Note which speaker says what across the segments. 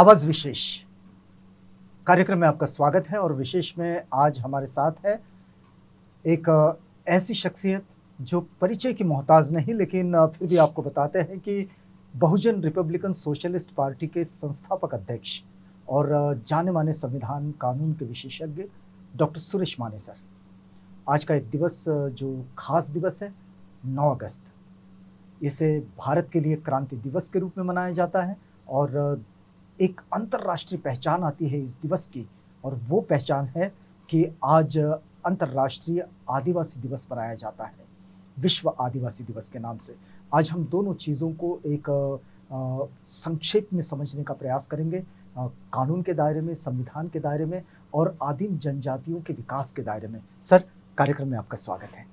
Speaker 1: आवाज विशेष कार्यक्रम में आपका स्वागत है। और विशेष में आज हमारे साथ है एक ऐसी शख्सियत जो परिचय की मोहताज नहीं, लेकिन फिर भी आपको बताते हैं कि बहुजन रिपब्लिकन सोशलिस्ट पार्टी के संस्थापक अध्यक्ष और जाने माने संविधान कानून के विशेषज्ञ डॉक्टर सुरेश माने सर। आज का एक दिवस जो खास दिवस है, 9 अगस्त, इसे भारत के लिए क्रांति दिवस के रूप में मनाया जाता है और एक अंतर्राष्ट्रीय पहचान आती है इस दिवस की, और वो पहचान है कि आज अंतर्राष्ट्रीय आदिवासी दिवस मनाया जाता है, विश्व आदिवासी दिवस के नाम से। आज हम दोनों चीज़ों को एक संक्षेप में समझने का प्रयास करेंगे, कानून के दायरे में, संविधान के दायरे में और आदिम जनजातियों के विकास के दायरे में। सर, कार्यक्रम में आपका स्वागत है।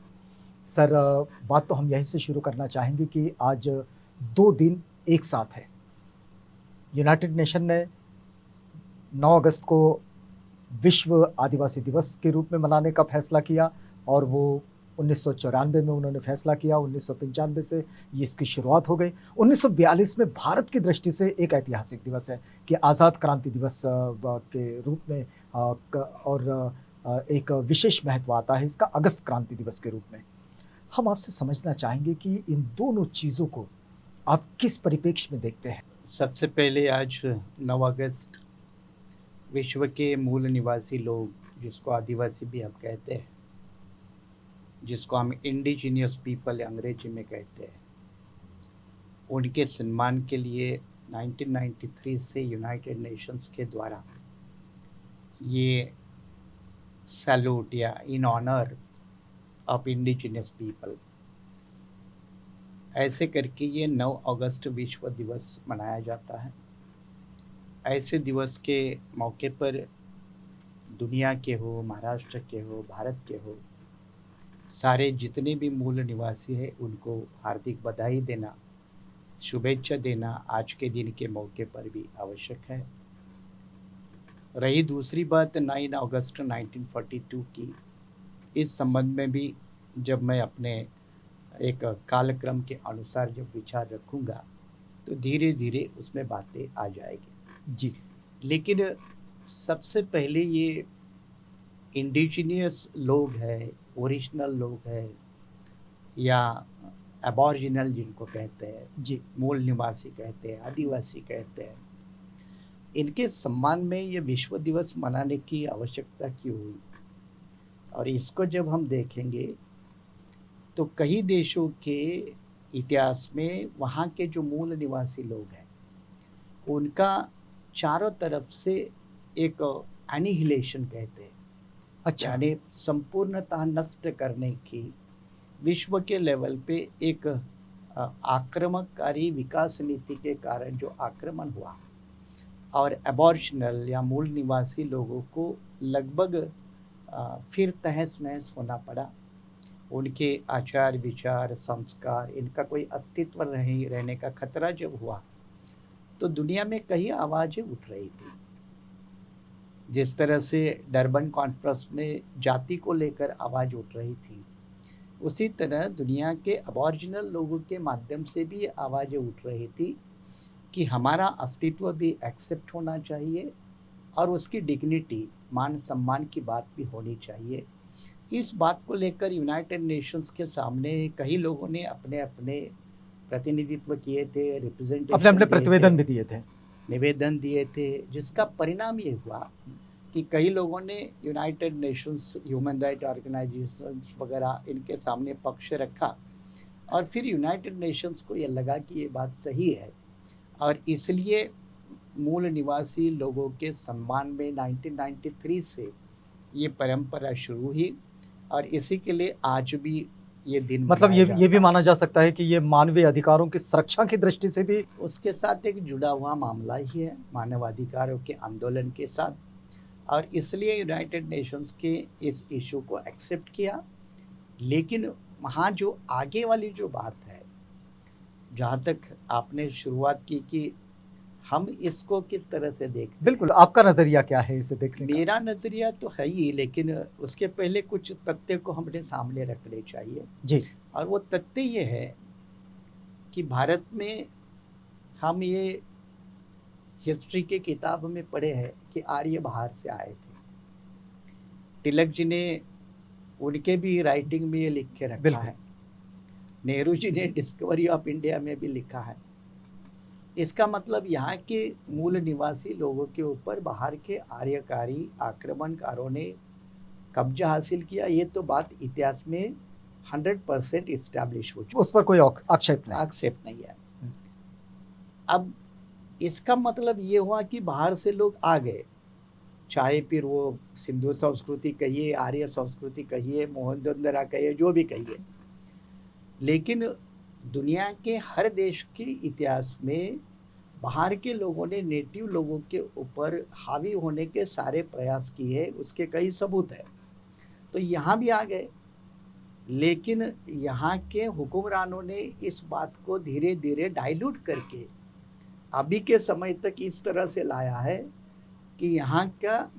Speaker 1: सर, बात तो हम यहीं से शुरू करना चाहेंगे कि आज 2 दिन एक साथ है। यूनाइटेड नेशन ने 9 अगस्त को विश्व आदिवासी दिवस के रूप में मनाने का फैसला किया, और वो 1994 में उन्होंने फैसला किया। 1995 से ये इसकी शुरुआत हो गई। 1942 में भारत की दृष्टि से एक ऐतिहासिक दिवस है कि आज़ाद क्रांति दिवस के रूप में और एक विशेष महत्व आता है इसका अगस्त क्रांति दिवस के रूप में। हम आपसे समझना चाहेंगे कि इन दोनों चीज़ों को आप किस परिप्रेक्ष्य में देखते हैं?
Speaker 2: सबसे पहले आज 9 अगस्त विश्व के मूल निवासी लोग, जिसको आदिवासी भी हम कहते हैं, जिसको हम इंडिजिनियस पीपल अंग्रेजी में कहते हैं, उनके सम्मान के लिए 1993 से यूनाइटेड नेशंस के द्वारा ये सैल्यूट या in honour of indigenous people ऐसे करके ये 9 अगस्त विश्व दिवस मनाया जाता है। ऐसे दिवस के मौके पर दुनिया के हो, महाराष्ट्र के हो, भारत के हो, सारे जितने भी मूल निवासी हैं उनको हार्दिक बधाई देना, शुभेच्छा देना आज के दिन के मौके पर भी आवश्यक है। रही दूसरी बात 9 अगस्त 1942 की, इस संबंध में भी जब मैं अपने एक कालक्रम के अनुसार जब विचार रखूँगा तो धीरे धीरे उसमें बातें आ जाएगी
Speaker 1: जी।
Speaker 2: लेकिन सबसे पहले ये इंडिजिनियस लोग हैं, ओरिजिनल लोग हैं या एबॉरिजिनल जिनको कहते हैं,
Speaker 1: जी।
Speaker 2: मूल निवासी कहते हैं, आदिवासी कहते हैं, इनके सम्मान में ये विश्व दिवस मनाने की आवश्यकता क्यों हुई? और इसको जब हम देखेंगे तो कई देशों के इतिहास में वहाँ के जो मूल निवासी लोग हैं उनका चारों तरफ से एक एनिहिलेशन कहते हैं,
Speaker 1: अच्छा।
Speaker 2: यानी संपूर्णतः नष्ट करने की विश्व के लेवल पे एक आक्रामककारी विकास नीति के कारण जो आक्रमण हुआ और एबॉरिजिनल या मूल निवासी लोगों को लगभग फिर तहस नहस होना पड़ा। उनके आचार विचार संस्कार इनका कोई अस्तित्व नहीं रहने का खतरा जब हुआ तो दुनिया में कई आवाज़ें उठ रही थी। जिस तरह से डरबन कॉन्फ्रेंस में जाति को लेकर आवाज़ उठ रही थी, उसी तरह दुनिया के अबॉरिजिनल लोगों के माध्यम से भी आवाज़ें उठ रही थी कि हमारा अस्तित्व भी एक्सेप्ट होना चाहिए और उसकी डिग्निटी, मान सम्मान की बात भी होनी चाहिए। इस बात को लेकर यूनाइटेड नेशंस के सामने कई लोगों ने अपने अपने प्रतिनिधित्व किए थे, रिप्रेजेंटेशन
Speaker 1: अपने अपने
Speaker 2: दिए
Speaker 1: प्रतिवेदन
Speaker 2: थे,
Speaker 1: भी दिए थे।
Speaker 2: निवेदन दिए थे, जिसका परिणाम ये हुआ कि कई लोगों ने United Nations, human right organisations वगैरह इनके सामने पक्ष रखा और फिर यूनाइटेड नेशंस को ये लगा कि ये बात सही है और इसलिए मूल निवासी लोगों के सम्मान में 1993 से ये परंपरा शुरू हुई और इसी के लिए आज भी ये दिन
Speaker 1: मतलब
Speaker 2: मनाया
Speaker 1: ये भी
Speaker 2: जाता है।
Speaker 1: माना जा सकता है कि ये मानवीय अधिकारों की सुरक्षा की दृष्टि से भी
Speaker 2: उसके साथ एक जुड़ा हुआ मामला ही है, मानवाधिकारों के आंदोलन के साथ, और इसलिए यूनाइटेड नेशंस के इस इशू को एक्सेप्ट किया। लेकिन वहाँ जो आगे वाली जो बात है, जहाँ तक आपने शुरुआत की कि हम इसको किस तरह से देखते हैं,
Speaker 1: बिल्कुल, आपका नजरिया क्या है इसे देखने का?
Speaker 2: मेरा नज़रिया तो है ही, लेकिन उसके पहले कुछ तथ्य को हमने सामने रखने चाहिए।
Speaker 1: जी।
Speaker 2: और वो तथ्य ये है कि भारत में हम ये हिस्ट्री के किताब में पढ़े हैं कि आर्य बाहर से आए थे। तिलक जी ने उनके भी राइटिंग में ये लिख के रखा
Speaker 1: बिल्कुल।
Speaker 2: है। नेहरू जी ने डिस्कवरी ऑफ इंडिया में भी लिखा है। इसका मतलब यहाँ के मूल निवासी लोगों के ऊपर बाहर के आर्यकारी आक्रमणकारों ने कब्जा हासिल किया, ये तो बात इतिहास में 100% इस्टेब्लिश हो चुकी,
Speaker 1: उस पर कोई आक्षेप नहीं।
Speaker 2: आक्षेप नहीं है। अब इसका मतलब ये हुआ कि बाहर से लोग आ गए, चाहे फिर वो सिंधु संस्कृति कहिए, आर्य संस्कृति कहिए, मोहनजोदड़ो कहिए, जो भी कहिए, लेकिन दुनिया के हर देश के इतिहास में बाहर के लोगों ने नेटिव लोगों के ऊपर हावी होने के सारे प्रयास किए, उसके कई सबूत है। तो यहाँ भी आ गए, लेकिन यहाँ के हुक्मरानों ने इस बात को धीरे धीरे डाइल्यूट करके अभी के समय तक इस तरह से लाया है कि यहाँ का,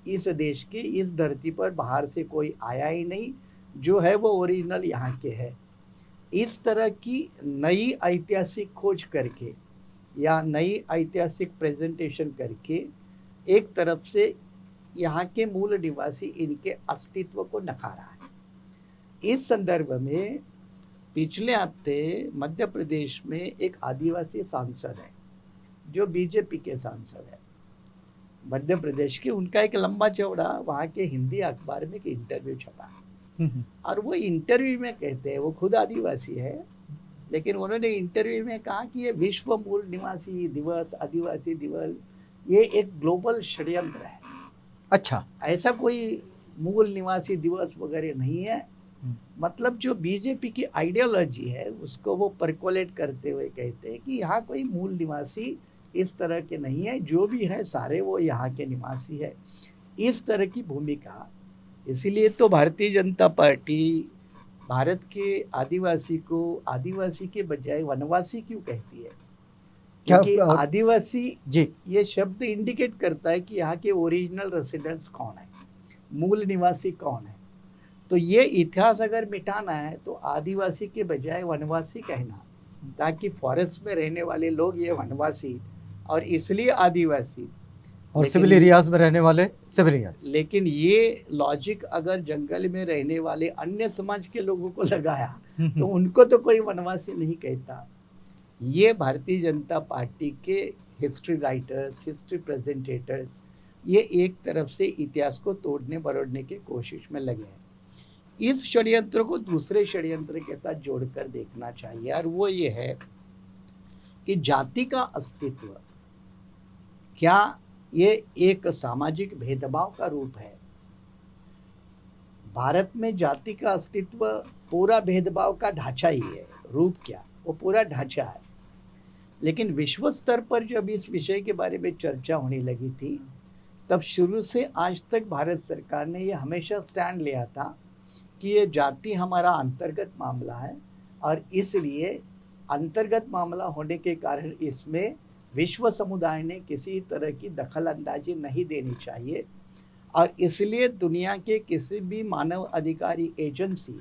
Speaker 2: इस देश के, इस धरती पर बाहर से कोई आया ही नहीं, जो है वो ओरिजिनल यहाँ के है। इस तरह की नई ऐतिहासिक खोज करके या नई ऐतिहासिक प्रेजेंटेशन करके एक तरफ से यहाँ के मूल निवासी इनके अस्तित्व को नकारा है। इस संदर्भ में पिछले हफ्ते मध्य प्रदेश में एक आदिवासी सांसद है जो बीजेपी के सांसद है मध्य प्रदेश के, उनका एक लंबा चौड़ा वहाँ के हिंदी अखबार में एक इंटरव्यू छपा और वो इंटरव्यू में कहते हैं, वो खुद आदिवासी है, लेकिन उन्होंने इंटरव्यू में कहा कि ये विश्व मूल निवासी दिवस, आदिवासी दिवस, ये एक ग्लोबल षड्यंत्र है।
Speaker 1: अच्छा,
Speaker 2: ऐसा कोई मूल निवासी दिवस वगैरह नहीं है। मतलब जो बीजेपी की आइडियोलॉजी है उसको वो परकोलेट करते हुए कहते हैं कि यहाँ कोई मूल निवासी इस तरह के नहीं है, जो भी है सारे वो यहाँ के निवासी है, इस तरह की भूमिका। इसीलिए तो भारतीय जनता पार्टी भारत के आदिवासी को आदिवासी के बजाय वनवासी क्यों कहती है? क्योंकि आदिवासी
Speaker 1: जी,
Speaker 2: ये शब्द इंडिकेट करता है कि यहाँ के ओरिजिनल रेसिडेंट्स कौन है, मूल निवासी कौन है। तो ये इतिहास अगर मिटाना है तो आदिवासी के बजाय वनवासी कहना, ताकि फॉरेस्ट में रहने वाले लोग ये वनवासी और इसलिए आदिवासी,
Speaker 1: और सिविल एरियाज में रहने वाले सिविलियंस।
Speaker 2: लेकिन ये लॉजिक अगर जंगल में रहने वाले अन्य समाज के लोगों को लगाया तो उनको तो कोई वनवासी नहीं कहता। ये भारतीय जनता पार्टी के हिस्ट्री राइटर्स, हिस्ट्री प्रेजेंटेटर्स, ये एक तरफ से इतिहास को तोड़ने मरोड़ने की कोशिश में लगे हैं। इस षड्यंत्र को दूसरे षड्यंत्र के साथ जोड़कर देखना चाहिए, और वो ये है कि जाति का अस्तित्व क्या ये एक सामाजिक भेदभाव का रूप है? भारत में जाति का अस्तित्व पूरा भेदभाव का ढांचा ही है, रूप क्या, वो पूरा ढांचा है। लेकिन विश्व स्तर पर जब इस विषय के बारे में चर्चा होने लगी थी, तब शुरू से आज तक भारत सरकार ने ये हमेशा स्टैंड लिया था कि ये जाति हमारा अंतर्गत मामला है, और इसलिए अंतर्गत मामला होने के कारण इसमें विश्व समुदाय ने किसी तरह की दखल अंदाजी नहीं देनी चाहिए। और इसलिए दुनिया के किसी भी मानव अधिकारी एजेंसी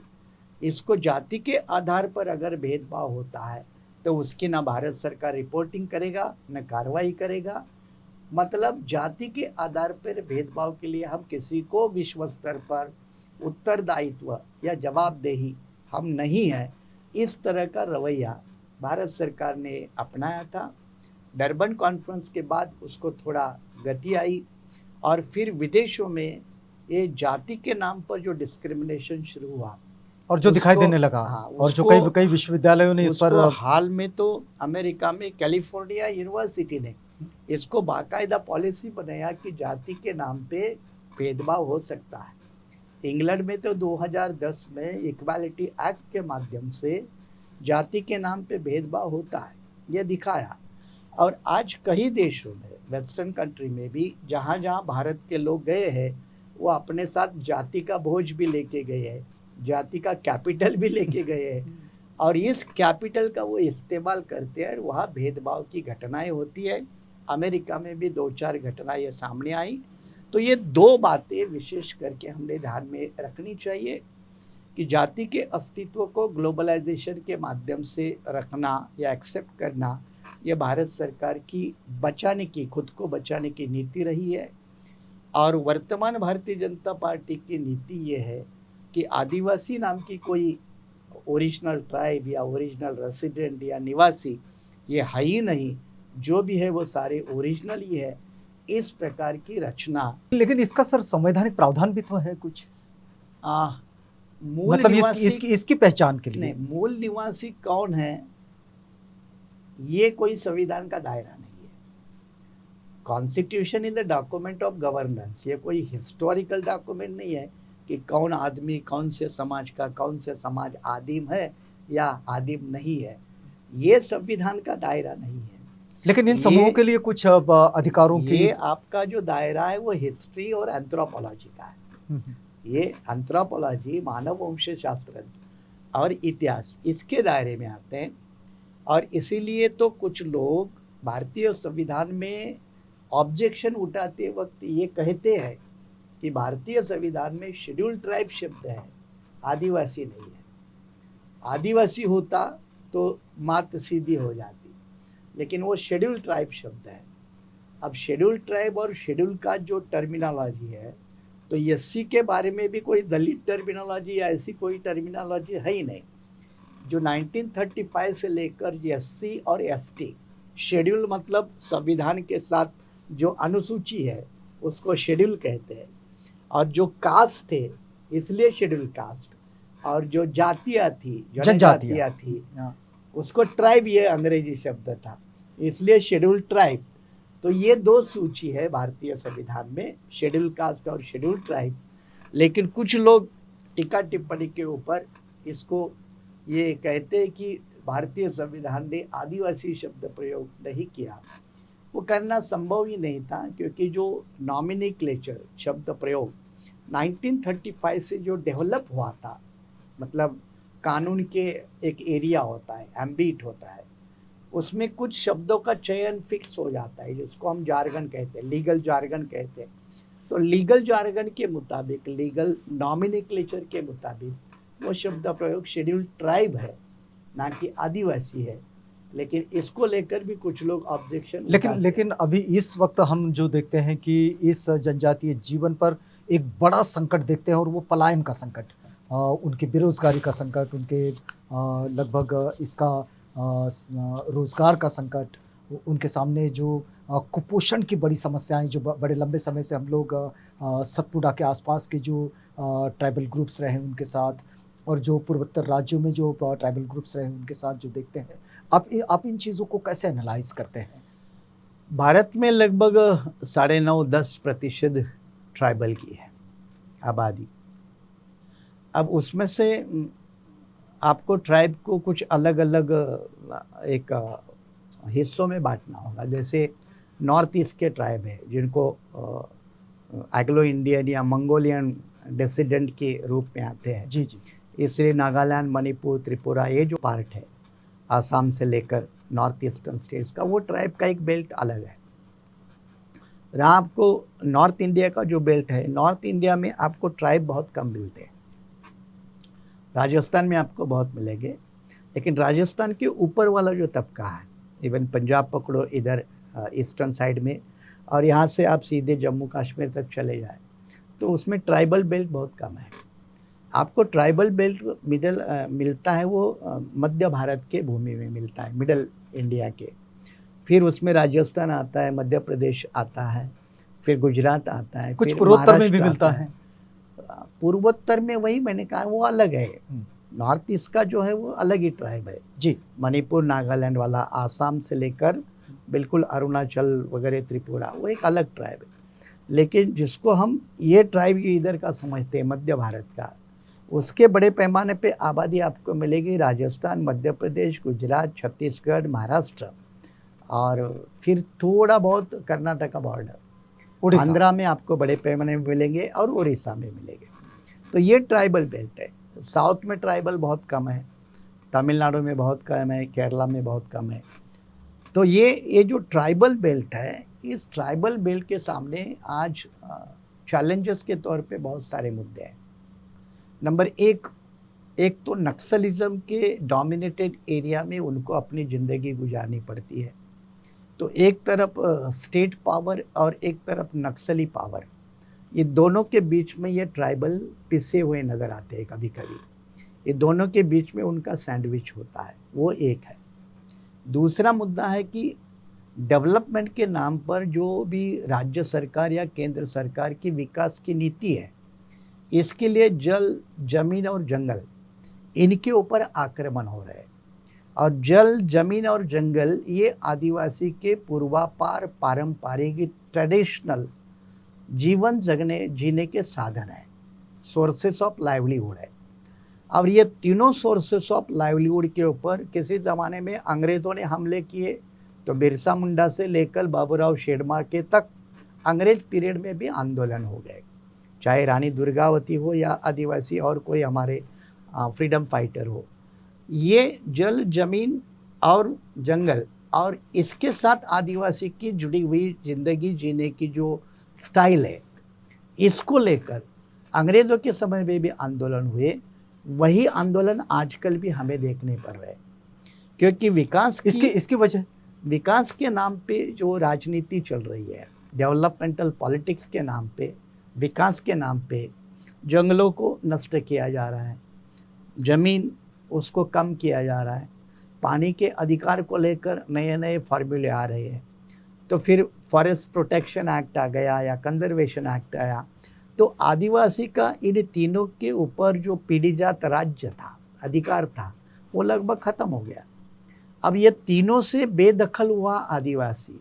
Speaker 2: इसको जाति के आधार पर अगर भेदभाव होता है तो उसकी ना भारत सरकार रिपोर्टिंग करेगा, न कार्रवाई करेगा। मतलब जाति के आधार पर भेदभाव के लिए हम किसी को विश्व स्तर पर उत्तरदायित्व या जवाबदेही हम नहीं है, इस तरह का रवैया भारत सरकार ने अपनाया था। डरबन कॉन्फ्रेंस के बाद उसको थोड़ा गति आई, और फिर विदेशों में ये जाति के नाम पर जो डिस्क्रिमिनेशन शुरू हुआ
Speaker 1: और जो दिखाई देने लगा,
Speaker 2: हाँ,
Speaker 1: और जो कई विश्वविद्यालयों ने इस पर
Speaker 2: हाल में तो अमेरिका में कैलिफोर्निया यूनिवर्सिटी ने इसको बाकायदा पॉलिसी बनाया कि जाति के नाम पे भेदभाव हो सकता है। इंग्लैंड में तो 2010 में इक्वालिटी एक्ट के माध्यम से जाति के नाम पे भेदभाव होता है, ये दिखाया। और आज कई देशों में, वेस्टर्न कंट्री में भी, जहाँ जहाँ भारत के लोग गए हैं, वो अपने साथ जाति का बोझ भी लेके गए हैं, जाति का कैपिटल भी लेके गए हैं, और इस कैपिटल का वो इस्तेमाल करते हैं, वहाँ भेदभाव की घटनाएं होती है। अमेरिका में भी 2-4 घटनाएं सामने आई। तो ये दो बातें विशेष करके हमने ध्यान में रखनी चाहिए कि जाति के अस्तित्व को ग्लोबलाइजेशन के माध्यम से रखना या एक्सेप्ट करना, ये भारत सरकार की बचाने की, खुद को बचाने की नीति रही है। और वर्तमान भारतीय जनता पार्टी की नीति ये है कि आदिवासी नाम की कोई ओरिजिनल ट्राइब या ओरिजिनल रेसिडेंट या निवासी ये है ही नहीं, जो भी है वो सारे ओरिजिनल ही है। इस प्रकार की रचना,
Speaker 1: लेकिन इसका सर संवैधानिक प्रावधान भी तो है कुछ,
Speaker 2: आ, मूल
Speaker 1: मतलब
Speaker 2: निवासी
Speaker 1: इसकी पहचान के लिए।
Speaker 2: नहीं, मूल निवासी कौन है ये कोई संविधान का दायरा नहीं है। Constitution is the document of governance, ये कोई हिस्टोरिकल डॉक्यूमेंट नहीं है कि कौन आदमी कौन से समाज का, कौन से समाज आदिम है या आदिम नहीं है। ये संविधान का दायरा नहीं है।
Speaker 1: लेकिन इन समूहों के लिए कुछ अधिकारों की,
Speaker 2: ये आपका जो दायरा है वो हिस्ट्री और एंथ्रोपोलॉजी का है। ये एंथ्रोपोलॉजी, मानव वंश शास्त्र और इतिहास, इसके दायरे में आते हैं। और इसीलिए तो कुछ लोग भारतीय संविधान में ऑब्जेक्शन उठाते वक्त ये कहते हैं कि भारतीय संविधान में शेड्यूल्ड ट्राइब शब्द है, आदिवासी नहीं है। आदिवासी होता तो मात सीधी हो जाती, लेकिन वो शेड्यूल्ड ट्राइब शब्द है। अब शेड्यूल्ड ट्राइब और शेड्यूल का जो टर्मिनोलॉजी है, तो एससी के बारे में भी कोई दलित टर्मिनोलॉजी या ऐसी कोई टर्मिनोलॉजी है ही नहीं। जो 1935 से लेकर एससी और एसटी, शेड्यूल मतलब संविधान के साथ जो अनुसूची है उसको शेड्यूल कहते हैं, और जो कास्ट थे इसलिए शेड्यूल कास्ट, और जो जातियाँ थी, जनजातियाँ थी, उसको ट्राइब, ये अंग्रेजी शब्द था, इसलिए शेड्यूल ट्राइब। तो ये दो सूची है भारतीय संविधान में, शेड्यूल कास्ट और शेड्यूल ट्राइब। लेकिन कुछ लोग टीका टिप्पणी के ऊपर इसको ये कहते हैं कि भारतीय संविधान ने आदिवासी शब्द प्रयोग नहीं किया। वो करना संभव ही नहीं था, क्योंकि जो नॉमिनिक्लेचर शब्द प्रयोग 1935 से जो डेवलप हुआ था, मतलब कानून के एक एरिया होता है, एम्बिट होता है, उसमें कुछ शब्दों का चयन फिक्स हो जाता है, जिसको हम जार्गन कहते हैं, लीगल जार्गन कहते हैं। तो लीगल जार्गन के मुताबिक, लीगल नॉमिनिक्लेचर के मुताबिक वो शब्द प्रयोग शेड्यूल्ड ट्राइब है, ना कि आदिवासी है। लेकिन इसको लेकर भी कुछ लोग ऑब्जेक्शन,
Speaker 1: लेकिन अभी इस वक्त हम जो देखते हैं कि इस जनजातीय जीवन पर एक बड़ा संकट देखते हैं, और वो पलायन का संकट, उनकी बेरोजगारी का संकट, उनके लगभग इसका रोजगार का संकट, उनके सामने जो कुपोषण की बड़ी समस्याएं, जो बड़े लंबे समय से हम लोग सतपुड़ा के आसपास के जो ट्राइबल ग्रुप्स रहे उनके साथ, और जो पूर्वोत्तर राज्यों में जो ट्राइबल ग्रुप्स रहे उनके साथ जो देखते हैं, आप इन चीज़ों को कैसे एनालाइज करते हैं?
Speaker 2: भारत में लगभग 9.5-10% ट्राइबल की है आबादी। अब उसमें से आपको ट्राइब को कुछ अलग अलग एक हिस्सों में बांटना होगा। जैसे नॉर्थ ईस्ट के ट्राइब है, जिनको एग्लो इंडियन या मंगोलियन डेसिडेंट के रूप में आते हैं।
Speaker 1: जी जी।
Speaker 2: इसलिए नागालैंड, मणिपुर, त्रिपुरा, ये जो पार्ट है आसाम से लेकर नॉर्थ ईस्टर्न स्टेट्स का, वो ट्राइब का एक बेल्ट अलग है। रहा आपको नॉर्थ इंडिया का जो बेल्ट है, नॉर्थ इंडिया में आपको ट्राइब बहुत कम मिलते हैं। राजस्थान में आपको बहुत मिलेंगे, लेकिन राजस्थान के ऊपर वाला जो तबका है, इवन पंजाब पकड़ो इधर ईस्टर्न साइड में, और यहाँ से आप सीधे जम्मू कश्मीर तक चले जाए, तो उसमें ट्राइबल बेल्ट बहुत कम है। आपको ट्राइबल बेल्ट मिलता है वो मध्य भारत के भूमि में मिलता है, मिडल इंडिया के। फिर उसमें राजस्थान आता है, मध्य प्रदेश आता है, फिर गुजरात आता है,
Speaker 1: कुछ
Speaker 2: फिर
Speaker 1: पूर्वोत्तर में भी
Speaker 2: महाराष्ट्र
Speaker 1: मिलता
Speaker 2: आता
Speaker 1: है।
Speaker 2: पूर्वोत्तर में वही मैंने कहा, वो अलग है। नॉर्थ ईस्ट का जो है वो अलग ही ट्राइब है
Speaker 1: जी।
Speaker 2: मणिपुर, नागालैंड वाला, आसाम से लेकर बिल्कुल अरुणाचल वगैरह, त्रिपुरा, वो एक अलग ट्राइब है। लेकिन जिसको हम ये ट्राइब इधर का समझते हैं, मध्य भारत का, उसके बड़े पैमाने पे आबादी आपको मिलेगी राजस्थान, मध्य प्रदेश, गुजरात, छत्तीसगढ़, महाराष्ट्र, और फिर थोड़ा बहुत कर्नाटका बॉर्डर, आंध्रा में आपको बड़े पैमाने में मिलेंगे, और उड़ीसा में मिलेंगे। तो ये ट्राइबल बेल्ट है। साउथ में ट्राइबल बहुत कम है, तमिलनाडु में बहुत कम है, केरला में बहुत कम है। तो ये जो ट्राइबल बेल्ट है, इस ट्राइबल बेल्ट के सामने आज चैलेंजेस के तौर पे बहुत सारे मुद्दे हैं। नंबर एक तो नक्सलिज्म के डोमिनेटेड एरिया में उनको अपनी ज़िंदगी गुजारनी पड़ती है। तो एक तरफ स्टेट पावर और एक तरफ नक्सली पावर, ये दोनों के बीच में ये ट्राइबल पिसे हुए नज़र आते हैं कभी कभी। ये दोनों के बीच में उनका सैंडविच होता है, वो एक है। दूसरा मुद्दा है कि डेवलपमेंट के नाम पर जो भी राज्य सरकार या केंद्र सरकार की विकास की नीति है, इसके लिए जल, जमीन और जंगल, इनके ऊपर आक्रमण हो रहे हैं। और जल, जमीन और जंगल ये आदिवासी के पूर्वापार पारंपरिक ट्रेडिशनल जीवन जीने के साधन है, सोर्सेस ऑफ लाइवलीहुड है। और ये तीनों सोर्सेस ऑफ लाइवलीहुड के ऊपर किसी ज़माने में अंग्रेज़ों ने हमले किए, तो बिरसा मुंडा से लेकर बाबूराव शेरमा के तक अंग्रेज पीरियड में भी आंदोलन हो गए, चाहे रानी दुर्गावती हो या आदिवासी और कोई हमारे फ्रीडम फाइटर हो। ये जल, जमीन और जंगल और इसके साथ आदिवासी की जुड़ी हुई ज़िंदगी जीने की जो स्टाइल है, इसको लेकर अंग्रेज़ों के समय में भी आंदोलन हुए। वही आंदोलन आजकल भी हमें देखने पड़ रहे हैं, क्योंकि विकास के नाम पे जो राजनीति चल रही है, डेवलपमेंटल पॉलिटिक्स के नाम पे, विकास के नाम पे जंगलों को नष्ट किया जा रहा है, ज़मीन उसको कम किया जा रहा है, पानी के अधिकार को लेकर नए नए फार्मूले आ रहे हैं। तो फिर फॉरेस्ट प्रोटेक्शन एक्ट आ गया या कंजर्वेशन एक्ट आया, तो आदिवासी का इन तीनों के ऊपर जो पीढ़ीजात राज्य था, अधिकार था, वो लगभग ख़त्म हो गया। अब ये तीनों से बेदखल हुआ आदिवासी,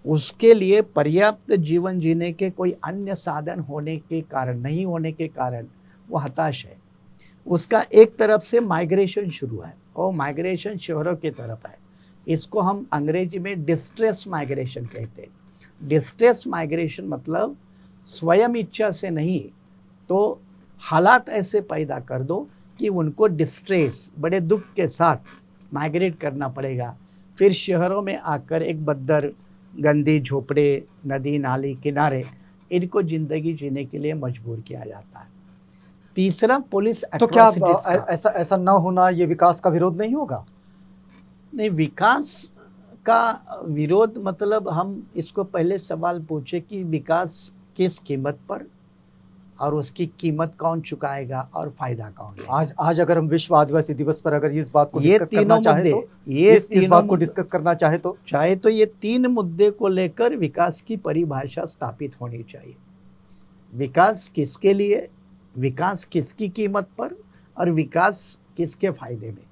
Speaker 2: उसके लिए पर्याप्त जीवन जीने के कोई अन्य साधन होने के कारण, नहीं होने के कारण वो हताश है। उसका एक तरफ से माइग्रेशन शुरू है और माइग्रेशन शहरों की तरफ है। इसको हम अंग्रेजी में डिस्ट्रेस माइग्रेशन कहते हैं। डिस्ट्रेस माइग्रेशन मतलब स्वयं इच्छा से नहीं, तो हालात ऐसे पैदा कर दो कि उनको डिस्ट्रेस, बड़े दुख के साथ माइग्रेट करना पड़ेगा। फिर शहरों में आकर एक बद्दर, गंदी झोपड़े, नदी नाली किनारे, इनको ज़िंदगी जीने के लिए मजबूर किया जाता है। तीसरा, पुलिस
Speaker 1: तो क्या ऐसा न होना ये विकास का विरोध नहीं होगा?
Speaker 2: नहीं, विकास का विरोध मतलब हम इसको पहले सवाल पूछे कि विकास किस कीमत पर, और उसकी कीमत कौन चुकाएगा और फायदा कौन लेगा।
Speaker 1: आज अगर हम विश्व आदिवासी दिवस पर अगर इस बात को डिस्कस करना चाहे तो, इस बात को डिस्कस करना चाहे तो
Speaker 2: ये तीन मुद्दे को लेकर विकास की परिभाषा स्थापित होनी चाहिए। विकास किसके लिए, विकास किसकी कीमत पर, और विकास किसके फायदे में।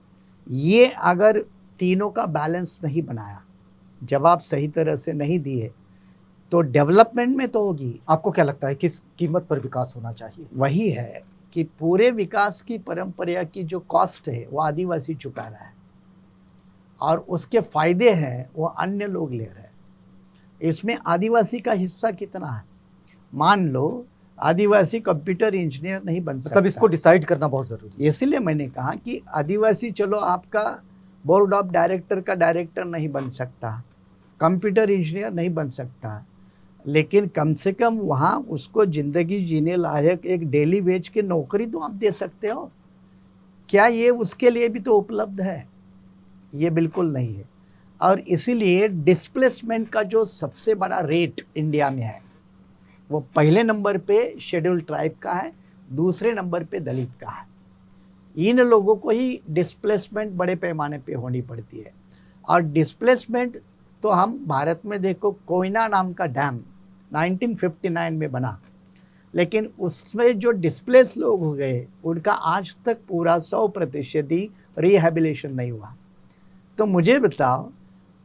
Speaker 2: ये अगर तीनों का बैलेंस नहीं बनाया, जवाब सही तरह से नहीं दिए, तो डेवलपमेंट में तो होगी।
Speaker 1: आपको क्या लगता है किस कीमत पर विकास होना चाहिए?
Speaker 2: वही है कि पूरे विकास की परंपरा की जो कॉस्ट है वो आदिवासी चुका रहा है, और उसके फायदे हैं वो अन्य लोग ले रहे हैं। इसमें आदिवासी का हिस्सा कितना है? मान लो आदिवासी कंप्यूटर इंजीनियर नहीं बन सकता,
Speaker 1: मतलब इसको डिसाइड करना बहुत जरूरी है।
Speaker 2: इसलिए मैंने कहा कि आदिवासी, चलो आपका बोर्ड ऑफ डायरेक्टर का डायरेक्टर नहीं बन सकता, कंप्यूटर इंजीनियर नहीं बन सकता, लेकिन कम से कम वहाँ उसको ज़िंदगी जीने लायक एक डेली वेज की नौकरी तो आप दे सकते हो। क्या ये उसके लिए भी तो उपलब्ध है? ये बिल्कुल नहीं है। और इसीलिए डिस्प्लेसमेंट का जो सबसे बड़ा रेट इंडिया में है, वो पहले नंबर पे शेड्यूल्ड ट्राइब का है, दूसरे नंबर पे दलित का है। इन लोगों को ही डिस्प्लेसमेंट बड़े पैमाने पे होनी पड़ती है। और डिस्प्लेसमेंट तो हम भारत में देखो, कोयना नाम का डैम 1959 में बना, लेकिन उसमें जो डिस्प्लेस लोग हो गए उनका आज तक पूरा 100% ही रिहेबिलिटेशन नहीं हुआ। तो मुझे बताओ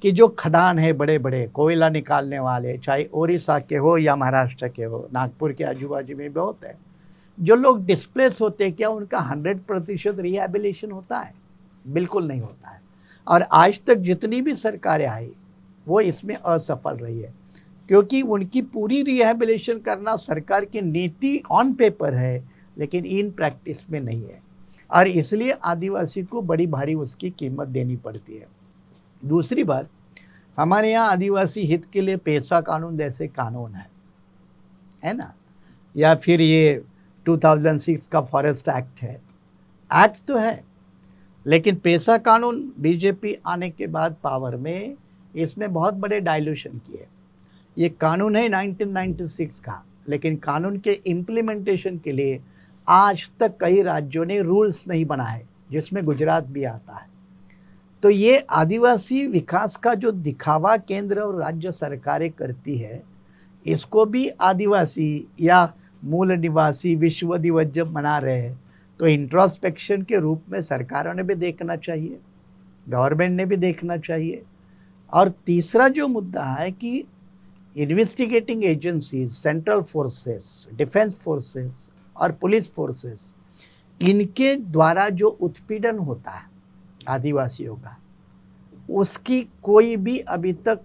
Speaker 2: कि जो खदान है, बड़े बड़े कोयला निकालने वाले, चाहे ओडिशा के हो या महाराष्ट्र के हो, नागपुर के आजू बाजू में बहुत है, जो लोग डिस्प्लेस होते हैं, क्या उनका 100% रिहेबिलिटेशन होता है? बिल्कुल नहीं होता है। और आज तक जितनी भी सरकारें आई वो इसमें असफल रही है, क्योंकि उनकी पूरी रिहेबिलिटेशन करना सरकार की नीति ऑन पेपर है, लेकिन इन प्रैक्टिस में नहीं है। और इसलिए आदिवासी को बड़ी भारी उसकी कीमत देनी पड़ती है। दूसरी बात, हमारे यहाँ आदिवासी हित के लिए पेशा कानून जैसे कानून है ना, या फिर ये 2006 का फॉरेस्ट एक्ट है, एक्ट तो है, लेकिन पेशा कानून बीजेपी आने के बाद पावर में, इसमें बहुत बड़े डाइल्यूशन किए। ये कानून है 1996 का, लेकिन कानून के इम्प्लीमेंटेशन के लिए आज तक कई राज्यों ने रूल्स नहीं बनाए, जिसमें गुजरात भी आता है। तो ये आदिवासी विकास का जो दिखावा केंद्र और राज्य सरकारें करती है, इसको भी आदिवासी या मूल निवासी विश्व दिवस जब मना रहे हैं, तो इंट्रोस्पेक्शन के रूप में सरकारों ने भी देखना चाहिए, गवर्नमेंट ने भी देखना चाहिए। और तीसरा जो मुद्दा है कि investigating agencies, central forces, defence forces और पुलिस फोर्सेस, इनके द्वारा जो उत्पीड़न होता है आदिवासियों का, उसकी कोई भी अभी तक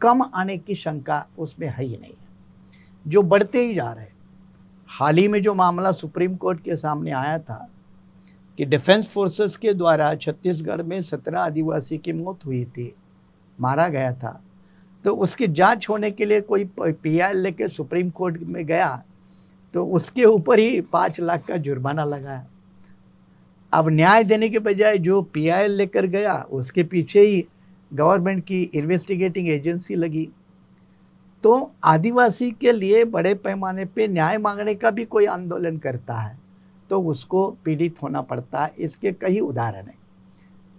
Speaker 2: कम आने की शंका उसमें है ही नहीं है, जो बढ़ते ही जा रहे हैं। हाल ही में जो मामला सुप्रीम कोर्ट के सामने आया था कि डिफेंस फोर्सेस के द्वारा छत्तीसगढ़ में 17 आदिवासी की मौत हुई थी, मारा गया था, तो उसकी जांच होने के लिए कोई पीआई लेके सुप्रीम कोर्ट में गया, तो उसके ऊपर ही 5 लाख का जुर्माना लगाया। अब न्याय देने के बजाय जो पीआई लेकर गया, उसके पीछे ही गवर्नमेंट की इन्वेस्टिगेटिंग एजेंसी लगी। तो आदिवासी के लिए बड़े पैमाने पे न्याय मांगने का भी कोई आंदोलन करता है तो उसको पीड़ित होना पड़ता है। इसके कई उदाहरण हैं,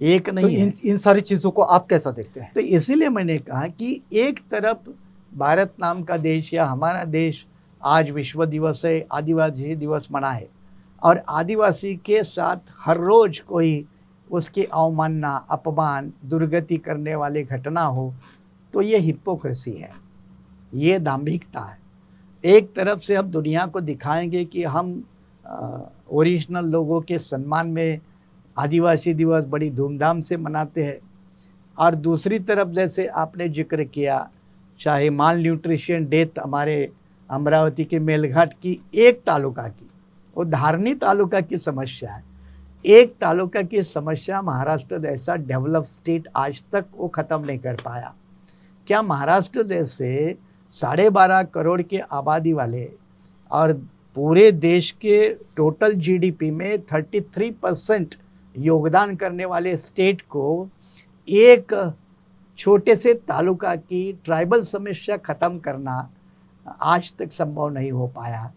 Speaker 2: एक
Speaker 1: तो
Speaker 2: नहीं है।
Speaker 1: इन सारी चीज़ों को आप कैसा देखते हैं?
Speaker 2: तो इसीलिए मैंने कहा कि एक तरफ भारत नाम का देश या हमारा देश आज विश्व दिवस है, आदिवासी दिवस मनाए, और आदिवासी के साथ हर रोज कोई उसकी अवमानना, अपमान, दुर्गति करने वाली घटना हो, तो ये हिपोक्रेसी है, ये दाम्भिकता है। एक तरफ से हम दुनिया को दिखाएंगे कि हम ओरिजिनल लोगों के सम्मान में आदिवासी दिवस बड़ी धूमधाम से मनाते हैं, और दूसरी तरफ जैसे आपने जिक्र किया, चाहे माल न्यूट्रिशन डेथ हमारे अमरावती के मेलघाट की एक तालुका की, वो धारनी तालुका की समस्या है। एक तालुका की समस्या महाराष्ट्र जैसा डेवलप स्टेट आज तक वो ख़त्म नहीं कर पाया। क्या महाराष्ट्र जैसे 12.5 करोड़ के आबादी वाले और पूरे देश के टोटल जीडीपी में 33% योगदान करने वाले स्टेट को एक छोटे से तालुका की ट्राइबल समस्या खत्म करना आज तक संभव नहीं हो पाया?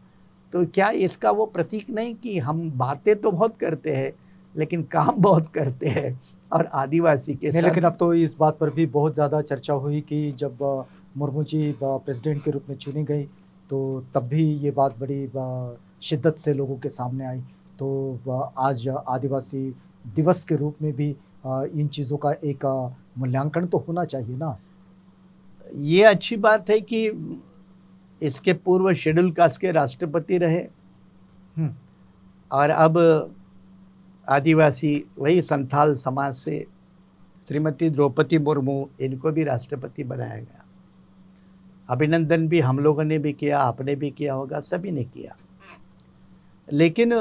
Speaker 2: तो क्या इसका वो प्रतीक नहीं कि हम बातें तो बहुत करते हैं लेकिन काम बहुत करते हैं? और आदिवासी के
Speaker 1: नहीं,
Speaker 2: साथ
Speaker 1: लेकिन अब तो इस बात पर भी बहुत ज़्यादा चर्चा हुई कि जब मुर्मू जी प्रेसिडेंट के रूप में चुनी गई, तो तब भी ये बात बड़ी शिद्दत से लोगों के सामने आई। तो आज आदिवासी दिवस के रूप में भी इन चीज़ों का एक मूल्यांकन तो होना चाहिए ना।
Speaker 2: ये अच्छी बात है कि इसके पूर्व शेड्यूल कास्ट के राष्ट्रपति रहे, और अब आदिवासी वही संथाल समाज से श्रीमती द्रौपदी मुर्मू, इनको भी राष्ट्रपति बनाया गया। अभिनंदन भी हम लोगों ने भी किया, आपने भी किया होगा, सभी ने किया। लेकिन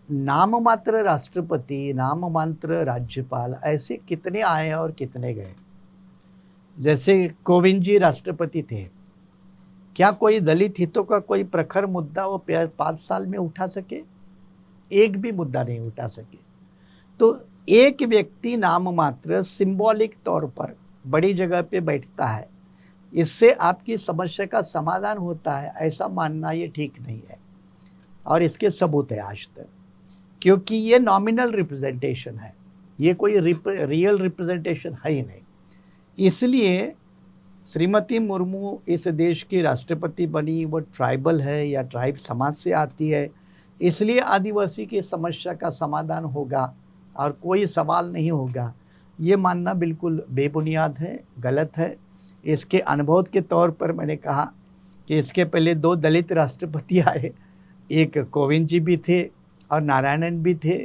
Speaker 2: नाम मात्र राष्ट्रपति, नाम मात्र राज्यपाल ऐसे कितने आए और कितने गए? जैसे कोविंद जी राष्ट्रपति थे, क्या कोई दलित हितों का कोई प्रखर मुद्दा वो 5 साल में उठा सके? एक भी मुद्दा नहीं उठा सके। तो एक व्यक्ति नाम मात्र सिंबॉलिक तौर पर बड़ी जगह पे बैठता है, इससे आपकी समस्या का समाधान होता है, ऐसा मानना ये ठीक नहीं है। और इसके सबूत है आज तक, क्योंकि ये नॉमिनल रिप्रेजेंटेशन है, ये कोई रियल रिप्रेजेंटेशन है ही नहीं। इसलिए श्रीमती मुर्मू इस देश की राष्ट्रपति बनी, वो ट्राइबल है या ट्राइब समाज से आती है, इसलिए आदिवासी की समस्या का समाधान होगा और कोई सवाल नहीं होगा, ये मानना बिल्कुल बेबुनियाद है, गलत है। इसके अनुभव के तौर पर मैंने कहा कि इसके पहले 2 दलित राष्ट्रपति आए, एक कोविंद जी भी थे और नारायणन भी थे।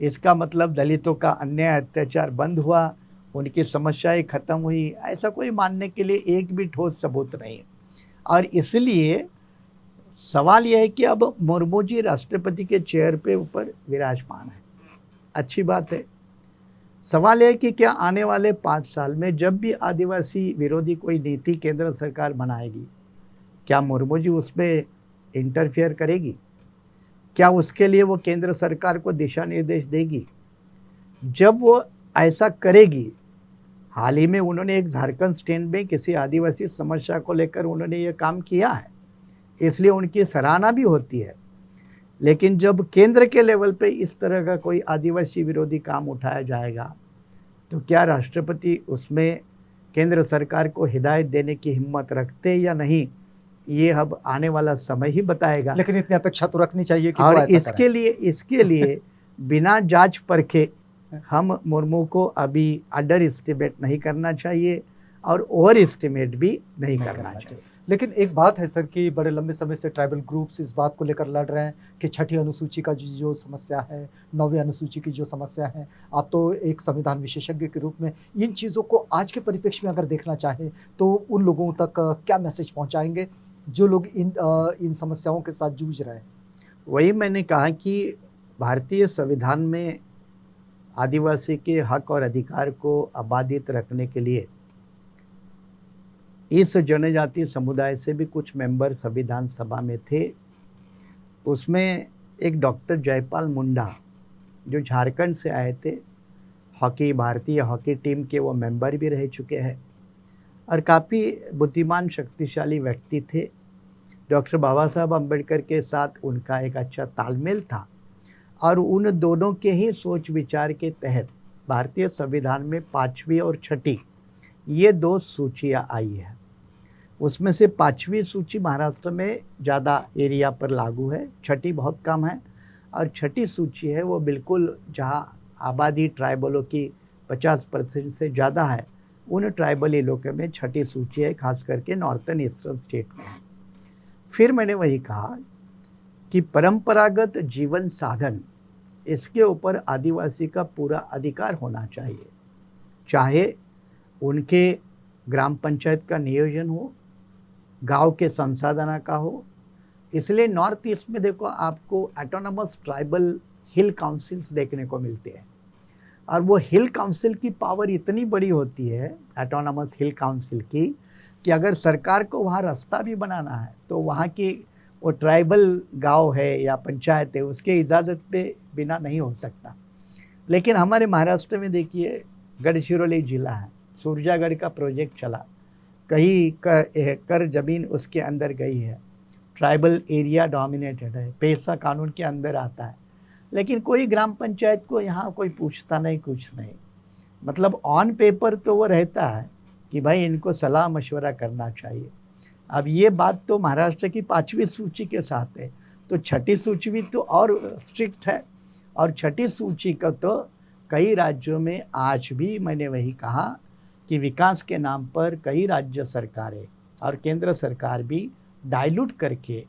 Speaker 2: इसका मतलब दलितों का अन्याय अत्याचार बंद हुआ, उनकी समस्याएं खत्म हुई, ऐसा कोई मानने के लिए एक भी ठोस सबूत नहीं है। और इसलिए सवाल यह है कि अब मुर्मू जी राष्ट्रपति के चेयर पे ऊपर विराजमान है, अच्छी बात है। सवाल यह है कि क्या आने वाले 5 साल में जब भी आदिवासी विरोधी कोई नीति केंद्र सरकार बनाएगी, क्या मुर्मू जी उसमें इंटरफेयर करेगी? क्या उसके लिए वो केंद्र सरकार को दिशा निर्देश देगी? जब वो ऐसा करेगी हाल ही में उन्होंने एक झारखंड स्टेट में किसी आदिवासी समस्या को लेकर उन्होंने ये काम किया है, इसलिए उनकी सराहना भी होती है। लेकिन जब केंद्र के लेवल पे इस तरह का कोई आदिवासी विरोधी काम उठाया जाएगा, तो क्या राष्ट्रपति उसमें केंद्र सरकार को हिदायत देने की हिम्मत रखते या नहीं, ये अब आने वाला समय ही बताएगा।
Speaker 1: लेकिन इतनी अपेक्षा तो रखनी चाहिए कि
Speaker 2: और
Speaker 1: वो ऐसा
Speaker 2: इसके लिए बिना जांच परखे हम मुर्मू को अभी अंडर एस्टिमेट नहीं करना चाहिए और ओवर एस्टिमेट भी नहीं करना चाहिए।
Speaker 1: लेकिन एक बात है सर कि बड़े लंबे समय से ट्राइबल ग्रुप्स इस बात को लेकर लड़ रहे हैं कि छठी अनुसूची का जो समस्या है, 9वीं अनुसूची की जो समस्या है, आप तो एक संविधान विशेषज्ञ के रूप में इन चीज़ों को आज के परिप्रेक्ष्य में अगर देखना चाहें तो उन लोगों तक क्या मैसेज पहुंचाएंगे जो लोग इन समस्याओं के साथ जूझ रहे हैं?
Speaker 2: वही मैंने कहा कि भारतीय संविधान में आदिवासी के हक और अधिकार को अबाधित रखने के लिए इस जनजातीय समुदाय से भी कुछ मेंबर संविधान सभा में थे। उसमें एक डॉक्टर जयपाल मुंडा जो झारखंड से आए थे, भारतीय हॉकी टीम के वो मेंबर भी रह चुके हैं और काफ़ी बुद्धिमान शक्तिशाली व्यक्ति थे। डॉक्टर बाबा साहब अम्बेडकर के साथ उनका एक अच्छा तालमेल था और उन दोनों के ही सोच विचार के तहत भारतीय संविधान में 5वीं और 6ठी ये 2 सूचियाँ आई है। उसमें से 5वीं सूची महाराष्ट्र में ज़्यादा एरिया पर लागू है, 6ठी बहुत कम है और 6ठी सूची है वो बिल्कुल जहाँ आबादी ट्राइबलों की 50% से ज़्यादा है, उन ट्राइबल इलाकों में 6ठी सूची है, खास करके नॉर्थन ईस्टर्न स्टेट में। फिर मैंने वही कहा कि परंपरागत जीवन साधन, इसके ऊपर आदिवासी का पूरा अधिकार होना चाहिए, चाहे उनके ग्राम पंचायत का नियोजन हो, गांव के संसाधन का हो। इसलिए नॉर्थ ईस्ट में देखो आपको ऑटोनमस ट्राइबल हिल काउंसिल्स देखने को मिलते हैं और वो हिल काउंसिल की पावर इतनी बड़ी होती है ऑटोनमस हिल काउंसिल की कि अगर सरकार को वहाँ रास्ता भी बनाना है तो वहाँ की वो ट्राइबल गांव है या पंचायत है उसके इजाज़त पे बिना नहीं हो सकता। लेकिन हमारे महाराष्ट्र में देखिए गढ़चिरौली जिला है, सूरजागढ़ का प्रोजेक्ट चला, कई कर ज़मीन उसके अंदर गई है, ट्राइबल एरिया डोमिनेटेड है, पैसा कानून के अंदर आता है, लेकिन कोई ग्राम पंचायत को यहाँ कोई पूछता नहीं, कुछ नहीं। मतलब ऑन पेपर तो वो रहता है कि भाई इनको सलाह मशवरा करना चाहिए। अब ये बात तो महाराष्ट्र की 5वीं सूची के साथ है, तो 6ठी सूची भी तो और स्ट्रिक्ट है और 6ठी सूची का तो कई राज्यों में आज भी मैंने वही कहा कि विकास के नाम पर कई राज्य सरकारें और केंद्र सरकार भी डाइल्यूट करके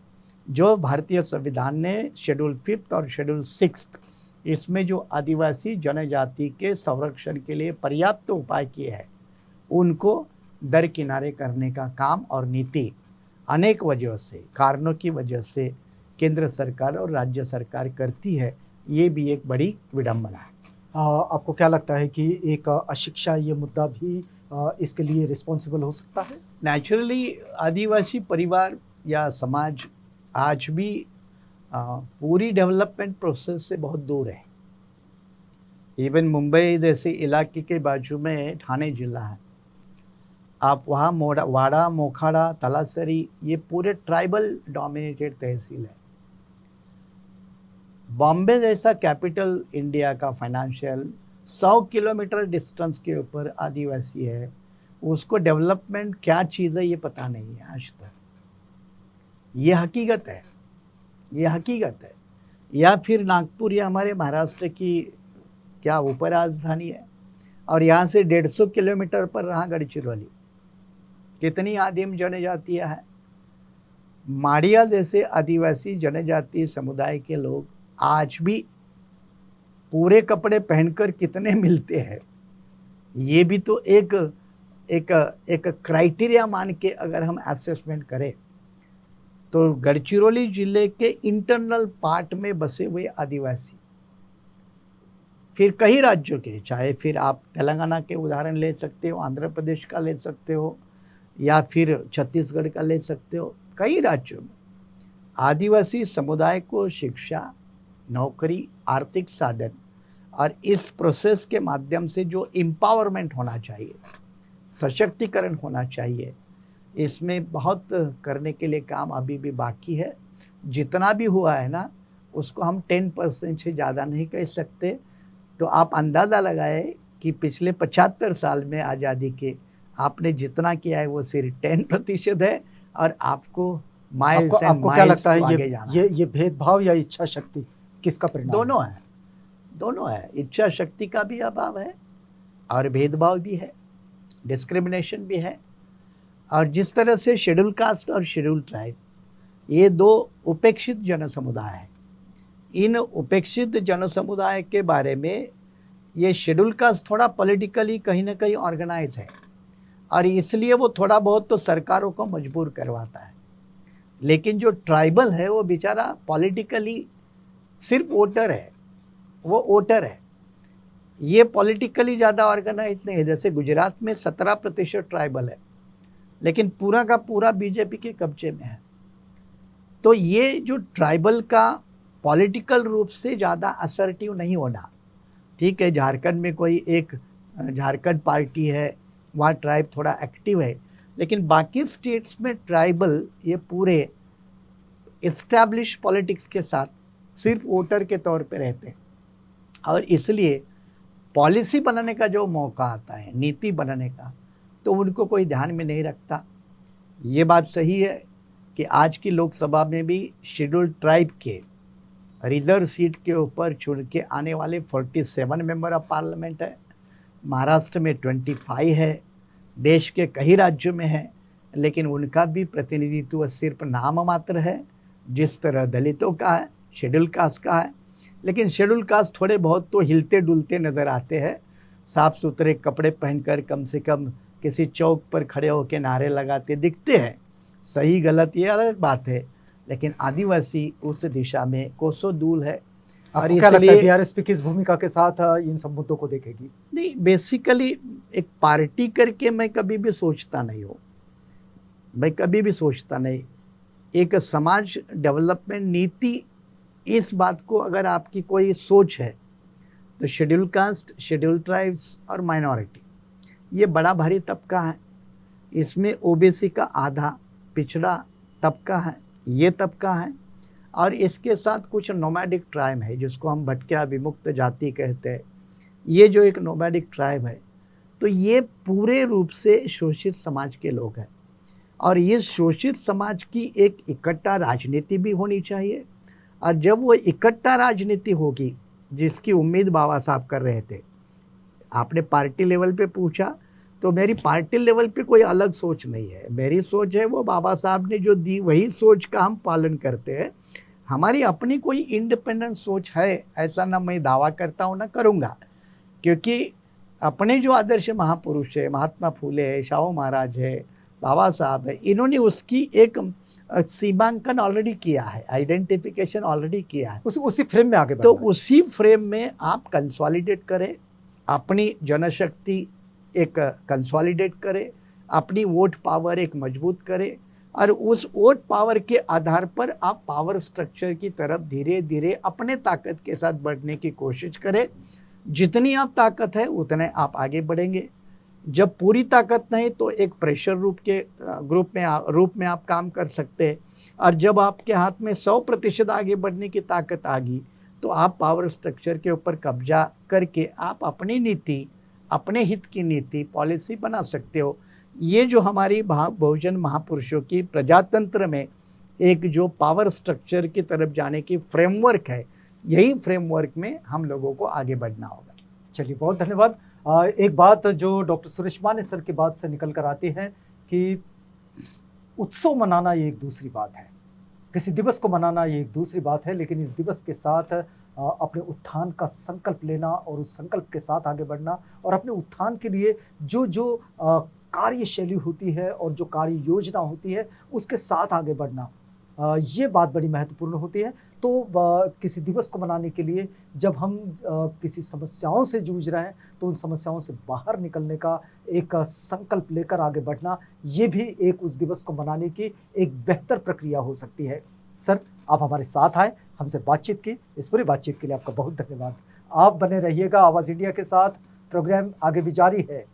Speaker 2: जो भारतीय संविधान ने शेड्यूल 5 और शेड्यूल 6 इसमें जो आदिवासी जनजाति के संरक्षण के लिए पर्याप्त उपाय किए हैं उनको दरकिनारे करने का काम और नीति अनेक वजहों से, कारणों की वजह से केंद्र सरकार और राज्य सरकार करती है। ये भी एक बड़ी विडंबना है।
Speaker 1: आपको क्या लगता है कि एक अशिक्षा ये मुद्दा भी इसके लिए रिस्पॉन्सिबल हो सकता है?
Speaker 2: नेचुरली आदिवासी परिवार या समाज आज भी पूरी डेवलपमेंट प्रोसेस से बहुत दूर है। इवन मुंबई जैसे इलाके के बाजू में ठाणे जिला है, आप वहाँ वाड़ा, मोखाड़ा, तलासरी ये पूरे ट्राइबल डोमिनेटेड तहसील है। बॉम्बे जैसा कैपिटल इंडिया का फाइनेंशियल 100 किलोमीटर डिस्टेंस के ऊपर आदिवासी है, उसको डेवलपमेंट क्या चीज़ है ये पता नहीं है आज तक। ये हकीकत है, ये हकीकत है। या फिर नागपुर या हमारे महाराष्ट्र की क्या ऊपर राजधानी है और यहाँ से 150 किलोमीटर पर रहा गढ़चिरौली, कितनी आदिम जनजातियाँ हैं। माड़िया जैसे आदिवासी जनजातीय समुदाय के लोग आज भी पूरे कपड़े पहनकर कितने मिलते हैं, ये भी तो एक क्राइटेरिया मान के अगर हम असेसमेंट करें तो गढ़चिरौली जिले के इंटरनल पार्ट में बसे हुए आदिवासी, फिर कई राज्यों के, चाहे फिर आप तेलंगाना के उदाहरण ले सकते हो, आंध्र प्रदेश का ले सकते हो या फिर छत्तीसगढ़ का ले सकते हो, कई राज्यों में आदिवासी समुदाय को शिक्षा, नौकरी, आर्थिक साधन और इस प्रोसेस के माध्यम से जो एम्पावरमेंट होना चाहिए, सशक्तिकरण होना चाहिए, इसमें बहुत करने के लिए काम अभी भी बाकी है। जितना भी हुआ है ना, उसको हम 10% से ज़्यादा नहीं कह सकते। तो आप अंदाज़ा लगाए कि पिछले 75 साल में आज़ादी के आपने जितना किया है वो सिर्फ 10% है, और आपको
Speaker 1: आपको
Speaker 2: माइल्स एंड
Speaker 1: आपको क्या
Speaker 2: माइल्स
Speaker 1: लगता
Speaker 2: तो
Speaker 1: है
Speaker 2: आगे जाना है।
Speaker 1: ये भेदभाव या इच्छा शक्ति किसका परिणाम है?
Speaker 2: दोनों है, दोनों है। इच्छा शक्ति का भी अभाव है और भेदभाव भी है, डिस्क्रिमिनेशन भी है। और जिस तरह से शेड्यूल कास्ट और शेड्यूल ट्राइब, ये दो उपेक्षित जन समुदाय है। इन उपेक्षित जन समुदाय के बारे में ये शेड्यूल कास्ट थोड़ा पॉलिटिकली कहीं ना कहीं ऑर्गेनाइज है, और इसलिए वो थोड़ा बहुत तो सरकारों को मजबूर करवाता है। लेकिन जो ट्राइबल है वो बेचारा पॉलिटिकली सिर्फ वोटर है, वो वोटर है, ये पॉलिटिकली ज़्यादा ऑर्गेनाइज नहीं है। जैसे गुजरात में 17% ट्राइबल है, लेकिन पूरा का पूरा बीजेपी के कब्जे में है। तो ये जो ट्राइबल का पॉलिटिकल रूप से ज़्यादा असर्टिव नहीं होना, ठीक है, झारखंड में कोई एक झारखंड पार्टी है, वहाँ ट्राइब थोड़ा एक्टिव है, लेकिन बाकी स्टेट्स में ट्राइबल ये पूरे इस्टेब्लिश पॉलिटिक्स के साथ सिर्फ वोटर के तौर पे रहते हैं। और इसलिए पॉलिसी बनाने का जो मौका आता है, नीति बनाने का, तो उनको कोई ध्यान में नहीं रखता। ये बात सही है कि आज की लोकसभा में भी शेड्यूल्ड ट्राइब के रिजर्व सीट के ऊपर चुन के आने वाले 47 मेंबर ऑफ पार्लियामेंट है। महाराष्ट्र में 25 है, देश के कई राज्यों में है, लेकिन उनका भी प्रतिनिधित्व सिर्फ नाम मात्र है। जिस तरह दलितों का है, शेड्यूल कास्ट का है, लेकिन शेड्यूल कास्ट थोड़े बहुत तो हिलते डुलते नज़र आते हैं, साफ सुथरे कपड़े पहनकर कम से कम किसी चौक पर खड़े होकर नारे लगाते दिखते हैं। सही गलत ये अलग बात है, लेकिन आदिवासी उस दिशा में कोसों दूर है। और
Speaker 1: आपको क्या लगता है
Speaker 2: इसलिए
Speaker 1: बीआरएसपी किस भूमिका के साथ इन सब मुद्दों को देखेगी?
Speaker 2: नहीं, बेसिकली एक पार्टी करके मैं कभी भी सोचता नहीं हूँ, मैं कभी भी सोचता नहीं। एक समाज डेवलपमेंट नीति, इस बात को अगर आपकी कोई सोच है तो शेड्यूल कास्ट, शेड्यूल ट्राइब्स और माइनॉरिटी, ये बड़ा भारी तबका है। इसमें ओबीसी का आधा पिछड़ा तबका है, ये तबका है, और इसके साथ कुछ नोमैडिक ट्राइब है जिसको हम भटकिया विमुक्त जाति कहते हैं। ये जो एक नोमैडिक ट्राइब है, तो ये पूरे रूप से शोषित समाज के लोग हैं, और ये शोषित समाज की एक इकट्ठा राजनीति भी होनी चाहिए। और जब वो इकट्ठा राजनीति होगी, जिसकी उम्मीद बाबा साहब कर रहे थे, आपने पार्टी लेवल पे पूछा, तो मेरी पार्टी लेवल पे कोई अलग सोच नहीं है। मेरी सोच है वो बाबा साहब ने जो दी वही सोच का हम पालन करते हैं। हमारी अपनी कोई इंडिपेंडेंट सोच है ऐसा ना मैं दावा करता हूँ, ना करूँगा, क्योंकि अपने जो आदर्श महापुरुष है, महात्मा फूले है, शाहू महाराज है, बाबा साहब है, इन्होंने उसकी एक सीमांकन ऑलरेडी किया है, आइडेंटिफिकेशन ऑलरेडी किया है।
Speaker 1: उसी फ्रेम में आगे
Speaker 2: तो
Speaker 1: बढ़ना है।
Speaker 2: उसी फ्रेम में आप कंसोलिडेट करें, अपनी जनशक्ति एक कंसोलिडेट करें, अपनी वोट पावर एक मजबूत करें, और उस वोट पावर के आधार पर आप पावर स्ट्रक्चर की तरफ धीरे धीरे अपने ताकत के साथ बढ़ने की कोशिश करें। जितनी आप ताकत है उतने आप आगे बढ़ेंगे। जब पूरी ताकत नहीं तो एक प्रेशर रूप में आप काम कर सकते हैं, और जब आपके हाथ में 100% आगे बढ़ने की ताकत आ गई तो आप पावर स्ट्रक्चर के ऊपर कब्जा करके आप अपनी नीति, अपने हित की नीति, पॉलिसी बना सकते हो। ये जो हमारी बहुजन महापुरुषों की प्रजातंत्र में एक जो पावर स्ट्रक्चर की तरफ जाने की फ्रेमवर्क है, यही फ्रेमवर्क में हम लोगों को आगे बढ़ना होगा।
Speaker 1: चलिए, बहुत धन्यवाद। एक बात जो डॉक्टर सुरेश माने सर की बात से निकल कर आती है कि उत्सव मनाना ये एक दूसरी बात है, किसी दिवस को मनाना ये एक दूसरी बात है, लेकिन इस दिवस के साथ अपने उत्थान का संकल्प लेना और उस संकल्प के साथ आगे बढ़ना, और अपने उत्थान के लिए जो जो कार्यशैली होती है और जो कार्य योजना होती है उसके साथ आगे बढ़ना, ये बात बड़ी महत्वपूर्ण होती है। तो किसी दिवस को मनाने के लिए जब हम किसी समस्याओं से जूझ रहे हैं तो उन समस्याओं से बाहर निकलने का एक संकल्प लेकर आगे बढ़ना, ये भी एक उस दिवस को मनाने की एक बेहतर प्रक्रिया हो सकती है। सर, आप हमारे साथ आए, हमसे बातचीत की, इस पूरी बातचीत के लिए आपका बहुत धन्यवाद। आप बने रहिएगा आवाज़ इंडिया के साथ। प्रोग्राम आगे भी जारी है।